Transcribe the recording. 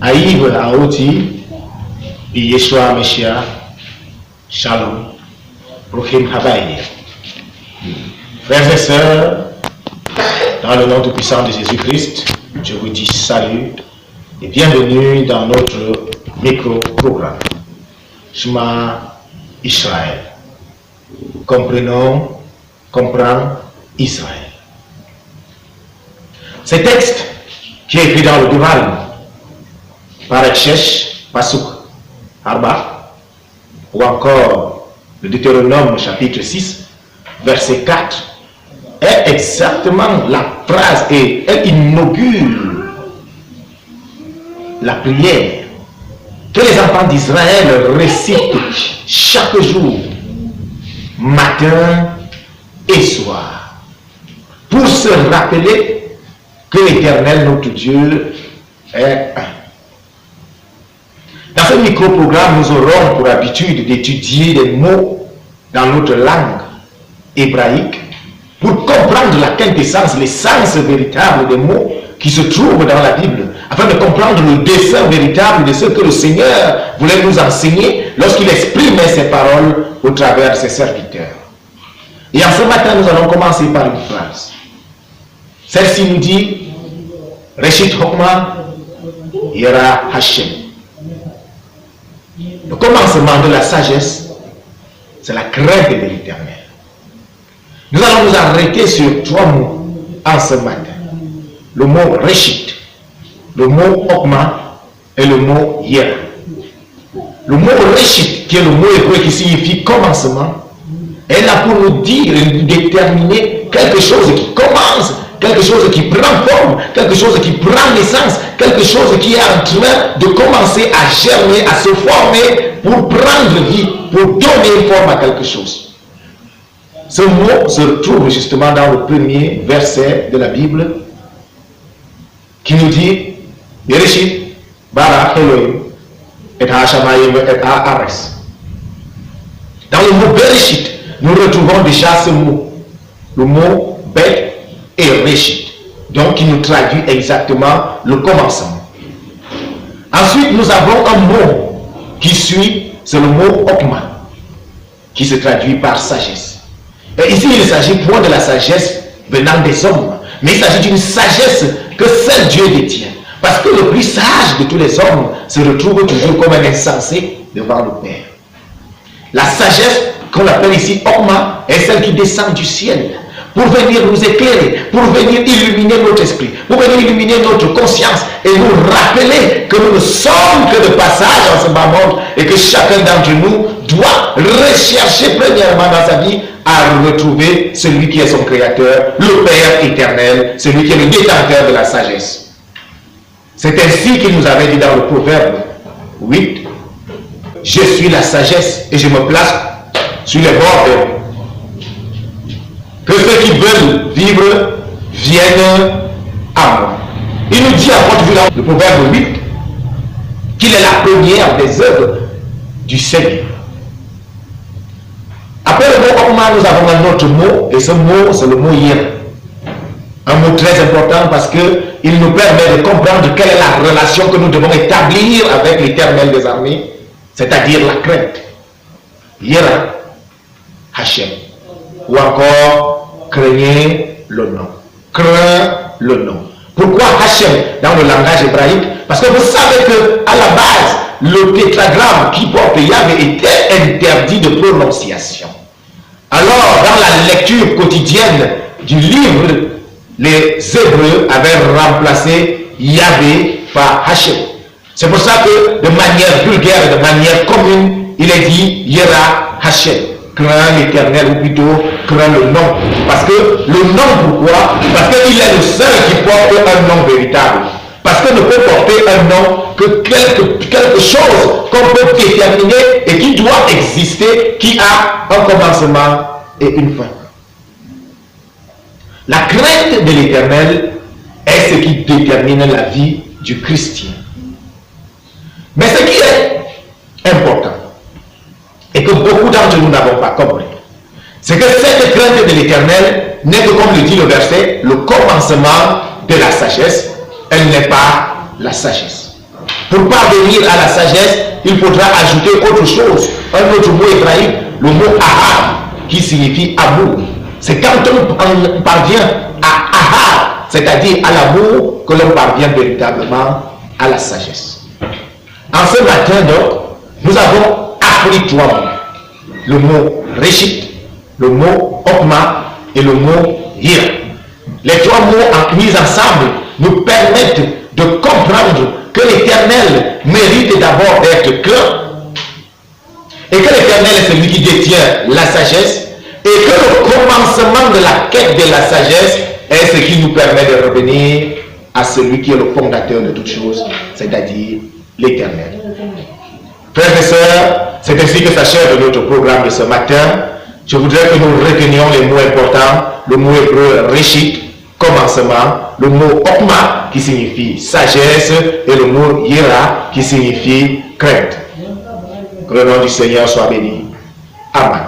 Aïe à Oti, Yeshua Meshia, Shalom, Prochim Habaï. Frères et sœurs, dans le nom tout-puissant de Jésus-Christ, je vous dis salut et bienvenue dans notre micro-programme. Shema Israël. Comprenons, comprends Israël. Ce texte qui est écrit dans le Devarim, Parachesh, Pasuk, Arba, ou encore le Deutéronome chapitre 6, verset 4, est exactement la phrase et elle inaugure la prière que les enfants d'Israël récitent chaque jour, matin et soir, pour se rappeler que l'Éternel, notre Dieu, est un. Dans ce micro-programme, nous aurons pour habitude d'étudier des mots dans notre langue hébraïque pour comprendre la quintessence, l'essence véritable des mots qui se trouvent dans la Bible, afin de comprendre le dessein véritable de ce que le Seigneur voulait nous enseigner lorsqu'il exprimait ses paroles au travers de ses serviteurs. Et en ce matin, nous allons commencer par une phrase. Celle-ci nous dit « Reshit Hokma Yera Hashem ». Le commencement de la sagesse, c'est la crainte de l'Éternel. Nous allons nous arrêter sur trois mots en ce matin. Le mot Reshit, le mot Hokma et le mot Yera. Le mot Reshit, qui est le mot hébreu qui signifie commencement, est là pour nous dire et nous déterminer quelque chose qui commence, quelque chose qui prend forme, quelque chose qui prend naissance, quelque chose qui est en train de commencer à germer, à se former pour prendre vie, pour donner forme à quelque chose. Ce mot se retrouve justement dans le premier verset de la Bible qui nous dit Bereshit bara Elohim et ha-shamayim et ha-ares. Dans le mot Bereshit, nous retrouvons déjà ce mot, le mot Bet et Reshit, donc qui nous traduit exactement le commencement. Ensuite, nous avons un mot qui suit, c'est le mot Hokma, qui se traduit par sagesse. Et ici, il ne s'agit point de la sagesse venant des hommes, mais il s'agit d'une sagesse que seul Dieu détient. Parce que le plus sage de tous les hommes se retrouve toujours comme un insensé devant le Père. La sagesse qu'on appelle ici Hokma est celle qui descend du ciel pour venir nous éclairer, pour venir illuminer notre esprit, pour venir illuminer notre conscience et nous rappeler que nous ne sommes que de passage en ce bas monde et que chacun d'entre nous doit rechercher premièrement dans sa vie à retrouver celui qui est son créateur, le Père éternel, celui qui est le détenteur de la sagesse. C'est ainsi qu'il nous avait dit dans le Proverbe 8, « Je suis la sagesse et je me place sur les bords de l'eau. Que ceux qui veulent vivre viennent à moi. » Il nous dit à votre vue dans le Proverbe 8 qu'il est la première des œuvres du Seigneur. Après le mot Hokma, nous avons un autre mot, et ce mot, c'est le mot Yera. Un mot très important parce qu'il nous permet de comprendre quelle est la relation que nous devons établir avec l'Éternel des armées, c'est-à-dire la crainte. Yera Hashem. Ou encore, craignez le nom. Crains le nom. Pourquoi Hashem dans le langage hébraïque? Parce que vous savez qu'à la base, le tétragramme qui porte Yahvé était interdit de prononciation. Alors, dans la lecture quotidienne du livre, les Hébreux avaient remplacé Yahvé par Hashem. C'est pour ça que de manière vulgaire et de manière commune, il est dit Yera Hashem. Crains l'Éternel, ou plutôt crains le nom. Parce que le nom, pourquoi? Parce qu'il est le seul qui porte un nom véritable. Parce que ne peut porter un nom que quelque chose qu'on peut déterminer et qui doit exister, qui a un commencement et une fin. La crainte de l'Éternel est ce qui détermine la vie du chrétien. Mais ce qui est important, et que beaucoup d'entre nous n'avons pas compris, c'est que cette crainte de l'Éternel n'est que, comme le dit le verset, le commencement de la sagesse. Elle n'est pas la sagesse. Pour parvenir à la sagesse, il faudra ajouter autre chose, un autre mot hébraïque, le mot ahab, qui signifie amour. C'est quand on parvient à ahab, c'est-à-dire à l'amour, que l'on parvient véritablement à la sagesse. En ce matin, donc, nous avons appris 3 mots. Le mot réchit, le mot okma et le mot hira. Les 3 mots mis ensemble nous permettent de comprendre que l'Éternel mérite d'abord d'être craint et que l'Éternel est celui qui détient la sagesse et que le commencement de la quête de la sagesse est ce qui nous permet de revenir à celui qui est le fondateur de toutes choses, c'est-à-dire l'Éternel. Frères et sœurs, c'est ainsi que s'achève notre programme de ce matin. Je voudrais que nous retenions les mots importants, le mot hébreu réchit, commencement, le mot okma qui signifie sagesse et le mot hira qui signifie crainte. Que le nom du Seigneur soit béni. Amen.